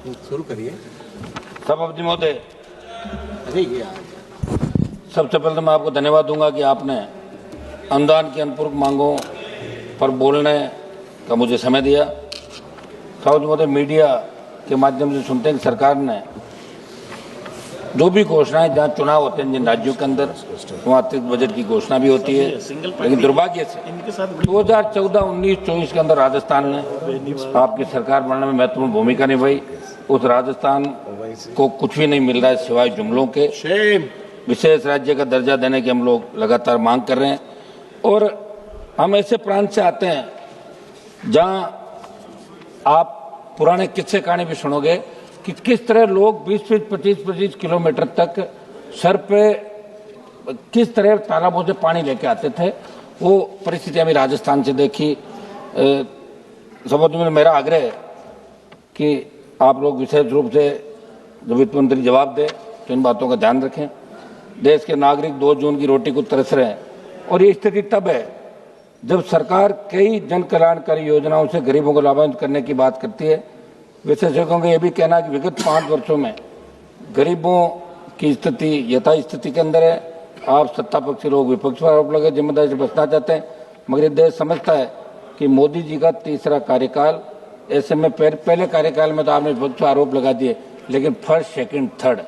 शुरू करिए। सभापति महोदय, सबसे पहले तो मैं आपको धन्यवाद दूंगा कि आपने अनुदान की अनुपूरक मांगों पर बोलने का मुझे समय दिया। सभापति महोदय, मीडिया के माध्यम से सुनते हैं कि सरकार ने जो भी घोषणाएं, जहां चुनाव होते हैं जिन राज्यों के अंदर, वहां अतिरिक्त बजट की घोषणा भी होती है, लेकिन दुर्भाग्य से 2014-19-24 के अंदर राजस्थान ने आपकी सरकार बनने में महत्वपूर्ण भूमिका निभाई। उस राजस्थान को कुछ भी नहीं मिल रहा है सिवाय जुमलों के। विशेष राज्य का दर्जा देने की हम लोग लगातार मांग कर रहे हैं और हम ऐसे प्रांत से आते हैं जहां आप पुराने किस्से कहानी भी सुनोगे कि किस तरह लोग 20-25 किलोमीटर तक सर पे किस तरह तालाबों से पानी लेके आते थे। वो परिस्थिति हमें राजस्थान से देखी। सबों में मेरा आग्रह है कि आप लोग विशेष रूप से जब वित्त मंत्री जवाब दे तो इन बातों का ध्यान रखें। देश के नागरिक 2 जून की रोटी को तरस रहे हैं और ये स्थिति तब है जब सरकार कई जन कल्याणकारी योजनाओं से गरीबों को लाभान्वित करने की बात करती है। विशेषज्ञों का यह भी कहना है कि विगत 5 वर्षों में गरीबों की स्थिति यथास्थिति के अंदर है। आप सत्ता पक्षी लोग विपक्ष पर आरोप लगे जिम्मेदारी से बचना चाहते हैं, मगर ये देश समझता है कि मोदी जी का तीसरा कार्यकाल, ऐसे में पहले कार्यकाल में तो आपने विपक्ष पर आरोप लगा दिए, लेकिन फर्स्ट, सेकंड, थर्ड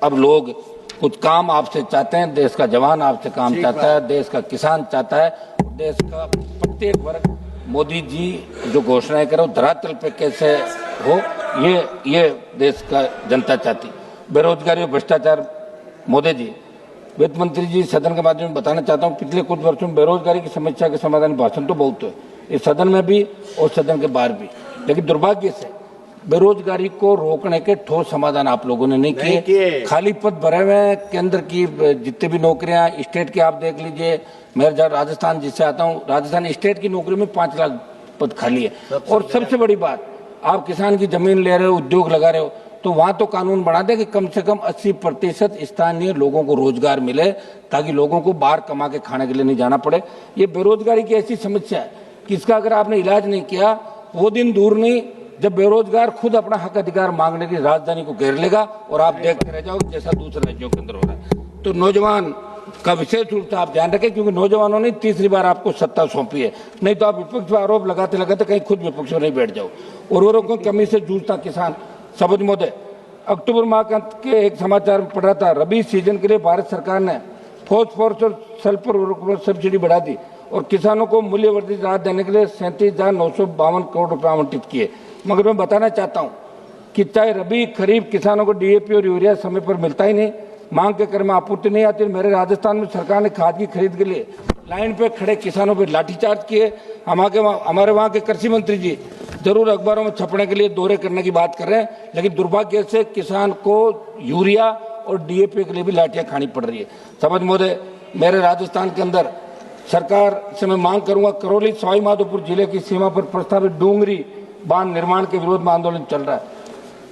अब लोग कुछ काम आपसे चाहते हैं। देश का जवान आपसे काम चाहता है, देश का किसान चाहता है, देश का प्रत्येक वर्ग मोदी जी जो घोषणाएं करो धरातल पे कैसे हो, ये देश का जनता चाहती। बेरोजगारी और भ्रष्टाचार, मोदी जी, वित्त मंत्री जी, सदन के माध्यम से बताना चाहता हूं, पिछले कुछ वर्षों में बेरोजगारी की समस्या के समाधान भाषण तो बहुत है इस सदन में भी और सदन के बाहर भी, लेकिन दुर्भाग्य से बेरोजगारी को रोकने के ठोस समाधान आप लोगों ने नहीं किए। खाली पद भरे हुए केंद्र की जितनी भी नौकरियां स्टेट की आप देख लीजिए। मैं राजस्थान जिससे आता हूं, राजस्थान स्टेट की नौकरी में 5 लाख पद खाली है। और सबसे बड़ी बात, आप किसान की जमीन ले रहे हो, उद्योग लगा रहे हो, तो वहां तो कानून बना दे कि कम से कम 80% स्थानीय लोगों को रोजगार मिले, ताकि लोगों को बाहर कमा के खाने के लिए नहीं जाना पड़े। ये बेरोजगारी की ऐसी समस्या है कि इसका अगर आपने इलाज नहीं किया, वो दिन दूर नहीं जब बेरोजगार खुद अपना हक अधिकार मांगने की राजधानी को घेर लेगा और आप देखते रह जाओगे जैसा दूसरे राज्यों के अंदर हो रहा है। तो नौजवान का विशेष रूप से आप ध्यान रखें, क्योंकि नौजवानों ने तीसरी बार आपको सत्ता सौंपी है। नहीं तो आप विपक्ष पर आरोप लगाते लगाते कहीं खुद विपक्ष में नहीं बैठ जाओ। उर्वरकों की कमी से जूझता किसान। सभापति महोदय, अक्टूबर माह के एक समाचार में पढ़ रहा था, रबी सीजन के लिए भारत सरकार ने फॉस्फोरस और सल्फर उर्वरकों में सब्सिडी बढ़ा दी और किसानों को मूल्यवर्धित राहत देने के लिए 37,952 करोड़ रुपए आवंटित किए। मगर मैं बताना चाहता हूं कि चाहे रबी खरीफ किसानों को डीएपी और यूरिया समय पर मिलता ही नहीं, मांग के क्रम में आपूर्ति नहीं आती। मेरे राजस्थान में सरकार ने खाद की खरीद के लिए लाइन पे खड़े किसानों पर लाठीचार्ज किए। हमारे वहां के कृषि मंत्री जी जरूर अखबारों में छपने के लिए दौरे करने की बात कर रहे हैं, लेकिन दुर्भाग्य से किसान को यूरिया और डीएपी के लिए भी लाठियां खानी पड़ रही है। सभापति महोदय, मेरे राजस्थान के अंदर सरकार से मैं मांग करूंगा, करौली सवाई माधोपुर जिले की सीमा पर प्रस्तावित डूंगरी बांध निर्माण के विरोध में आंदोलन चल रहा है।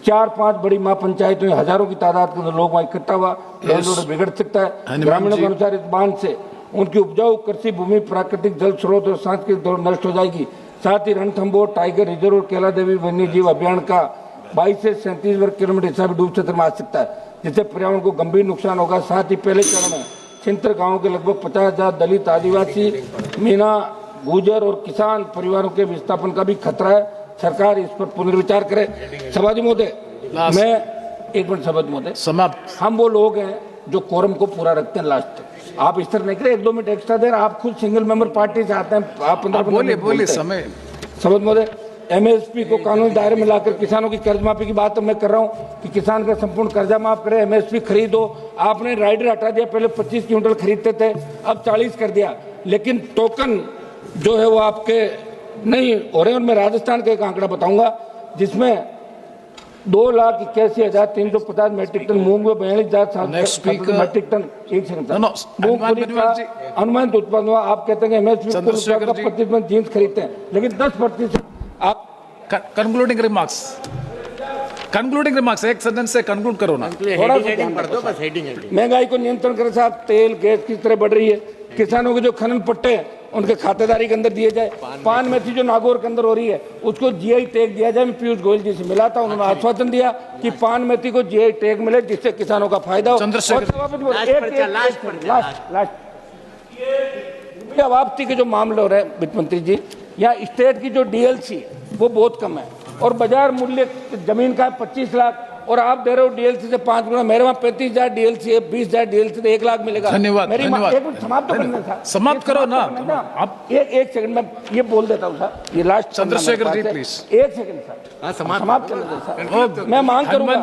4-5 बड़ी महापंचायतों में हजारों की तादाद के लोग वहां इकट्ठा हुआ, बिगड़ सकता है। ग्रामीणों के अनुसार इस बांध से उनकी उपजाऊ कृषि भूमि, प्राकृतिक जल स्रोत और सांस्कृतिक धरोहर नष्ट हो जाएगी। साथ ही रणथंभौर टाइगर रिजर्व और केला देवी वन्य जीव अभियान का 22 से 37 वर्ग किलोमीटर हिस्सा भी डूब क्षेत्र में आ सकता है, जिससे पर्यावरण को गंभीर नुकसान होगा। साथ ही पहले चरण में छिंतर गांव के लगभग 50,000 दलित, आदिवासी, मीना, गुर्जर और किसान परिवारों के विस्थापन का भी खतरा है। सरकार इस पर पुनर्विचार करे। सभापति महोदय, मैं एक मिनट। सभापति महोदय, समाप्त। हम वो लोग हैं जो कोरम को पूरा रखते हैं लास्ट तक। आप इस तरह नहीं करें, 1-2 मिनट एक्स्ट्रा देर। आप खुद सिंगल मेंबर पार्टी से आते हैं, आप 15 बोले समय। सभापति महोदय, एमएसपी को कानूनी दायरे में लाकर किसानों की कर्ज माफी की बात तो मैं कर रहा हूं कि किसान का संपूर्ण कर्जा माफ करे, एमएसपी खरीदो। आपने राइडर हटा दिया, पहले 25 क्विंटल खरीदते थे, अब 40 कर दिया, लेकिन टोकन जो है वो आपके नहीं हो रहे। और मैं राजस्थान का एक आंकड़ा बताऊंगा जिसमें 2,81,350 मेट्रिक टन मूंग में 42,000 मेट्रिक टन मूंगफली का अनुमानित उत्पादन हुआ। आप कहते हैं कि एमएसपी 25% जीन्स खरीदते हैं, लेकिन 10% आप कंक्लूडिंग रिमार्क्स एक सेंटेंस से कंक्लूड करो ना। थोड़ा पढ़ दो बस, हेडिंग। महंगाई को नियंत्रण करें साहब। तेल गैस किस तरह बढ़ रही है, किसानों के जो खनन पट्टे उनके खातेदारी के अंदर दिए जाए। पान मेथी जो नागौर के अंदर हो रही है उसको जीआई टैग दिया जाए। मैं पीयूष गोयल जी से मिला था, उन्होंने आश्वासन दिया कि पान मेथी को जीआई टैग मिले जिससे किसानों का फायदा हो। चंद्रशेखर वापसी के जो मामले हो रहे हैं वित्त मंत्री जी, यहाँ स्टेट की जो डीएलसी है वो बहुत कम है और बाजार मूल्य जमीन का है 25 लाख और आप दे रहे हो डीएलसी से 5 गुना। मेरे वहाँ 35,000 डीएलसी है, 20,000 डीएलसी से 1 लाख मिलेगा। धन्यवाद, मेरी धन्यवाद। एक मिनट समाप्त तो करना था, समाप्त करो ना आप। एक सेकंड में ये बोल देता हूँ सर, ये लास्ट चंद्रशेखर जी प्लीज, एक सेकंड सर, समाप्त करना सर, मैं मांग करूंगा।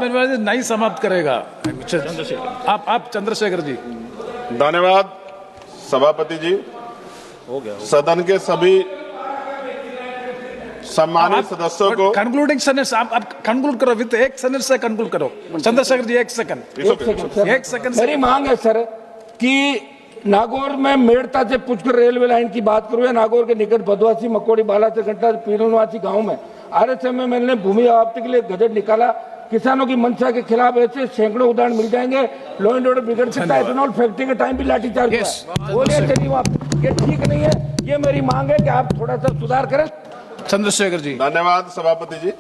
नहीं समाप्त करेगा आप चंद्रशेखर जी। धन्यवाद सभापति जी। सदन के सभी सम्मानित सदस्यों को कंक्लूडिंग सेंटेंस आप कंक्लूड करो, विद एक सेंटेंस से कंक्लूड करो। चंद्रशेखर जी एक सेकंड एक सेकंड। मेरी मांग है सर कि नागौर में मेड़ता से पुष्कर रेलवे लाइन की बात करूं या नागौर के निकट भदवासी, मकोड़ी, बाला से घंटा पीरोनवासी गांव में आरएसएम में मैंने भूमि आवंटन के लिए गजट निकाला। किसानों की मंशा के खिलाफ ऐसे सैकड़ों उदाहरण मिल जाएंगे। लॉ एंड ऑर्डर बिगड़ सकता है। एथेनॉल फैक्ट्री के टाइम भी लाठीचार्ज हुआ। बोलिए चलिए आप, ये ठीक नहीं है। ये मेरी मांग है कि आप थोड़ा सा सुधार करें। चंद्रशेखर जी। धन्यवाद सभापति जी।